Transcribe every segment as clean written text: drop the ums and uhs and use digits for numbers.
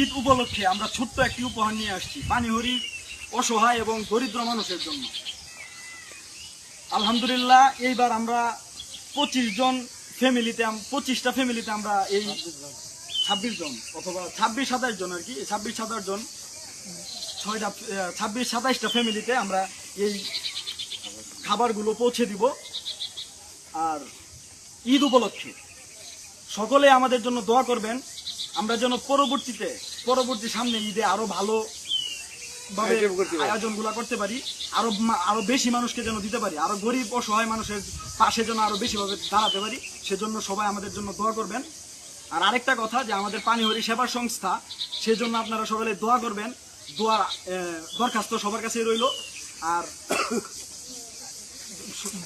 ঈদ উপলক্ষে আমরা ছোট্ট একটি উপহার নিয়ে আসছি পানিহরির অসহায় এবং দরিদ্র মানুষের জন্য। আলহামদুলিল্লাহ এইবার আমরা 25টা ফ্যামিলিতে আমরা এই 26 জন অথবা 26-27 জন আর কি 26-27 জন 26-27টা ফ্যামিলিতে আমরা এই খাবারগুলো পৌঁছে দিব। আর ঈদ উপলক্ষে সকলে আমাদের জন্য দোয়া করবেন, আমরা যেন পরবর্তী সামনে ঈদে আরো ভালো ভাবে আয়োজনগুলো করতে পারি, আরো বেশি মানুষকে যেন দিতে পারি, আরো গরিব অসহায় মানুষের পাশে যেন আরো বেশি ভাবে দাঁড়াতে পারি, সেজন্য সবাই আমাদের জন্য দোয়া করবেন। আর আরেকটা কথা যে আমাদের পানিহরি সেবা সংস্থা, সেজন্য আপনারা সকলে দোয়া করবেন, দোয়া দরখাস্ত সবার কাছেই রইল। আর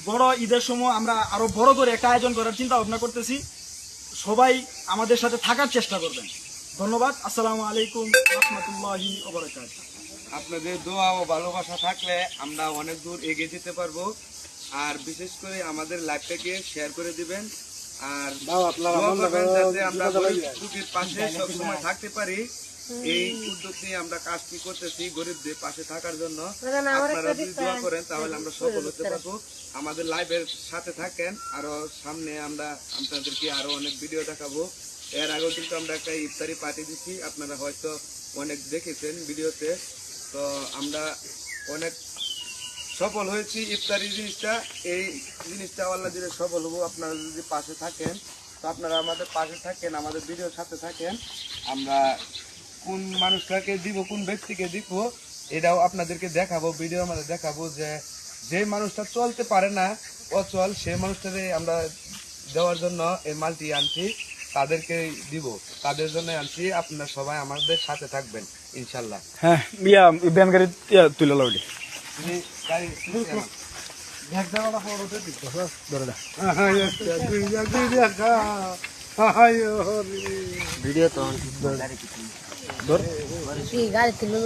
বড় ঈদের সময় আমরা আরো বড় করে একটা আয়োজন করার চিন্তা ভাবনা করতেছি, সবাই আমাদের সাথে থাকার চেষ্টা করবেন। ধন্যবাদ। আসসালামু আলাইকুম রাহমাতুল্লাহি ওয়া বারাকাতুহু। আপনাদের দোয়া ও ভালোবাসা থাকলে আমরা অনেক দূর এগিয়ে যেতে পারবো। আর বিশেষ করে আমাদের লাইভটাকে শেয়ার করে দিবেন আর দোয়া করবেন যাতে আমরা গরিব দুঃখীর পাশে সবসময় থাকতে পারি। এই উদ্যোগ নিয়ে আমরা কাজটি করতেছি গরিবদের পাশে থাকার জন্য। আপনারা যদি দোয়া করেন তাহলে আমরা সফল হতে পারবো। আমাদের লাইভের সাথে থাকেন, আরো সামনে আমরা আপনাদেরকে আরো অনেক ভিডিও দেখাবো। এর আগেও কিন্তু আমরা একটা ইফতারি পার্টি দিচ্ছি, আপনারা হয়তো অনেক দেখেছেন ভিডিওতে। তো আমরা অনেক সফল হয়েছি ইফতারি জিনিসটা। এই জিনিসটা আল্লাহ দিলে সফল হবো আপনারা যদি পাশে থাকেন। তো আপনারা আমাদের পাশে থাকেন, আমাদের ভিডিওর সাথে থাকেন। আমরা কোন মানুষটাকে দিব, কোন ব্যক্তিকে দিব, এটাও আপনাদেরকে দেখাবো, ভিডিও আমাদের দেখাবো। যে মানুষটা চলতে পারে না, অচল, সেই মানুষটাকে আমরা দেওয়ার জন্য এই মালটি আনছি, তাদেরকে দিব, তাদের জন্য আনছি। আপনারা সবাই আমাদের সাথে থাকবেন ইনশাল্লাহ। হ্যাঁ, ব্যান গাড়ি তুলে লাউডি ভিডিও তো গাড়ি তুলে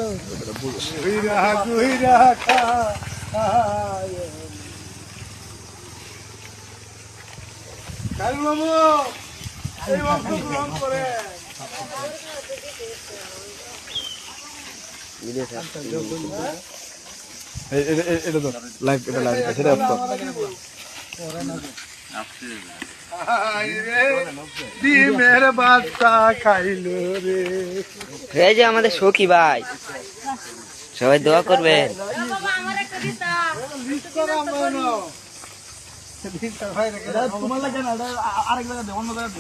ডিমের বাচ্চা খাইলো রে। এই যে আমাদের সখী ভাই, সবাই দোয়া করবেন। তোমার লাগে না, আরেক জায়গায় অন্য জায়গায়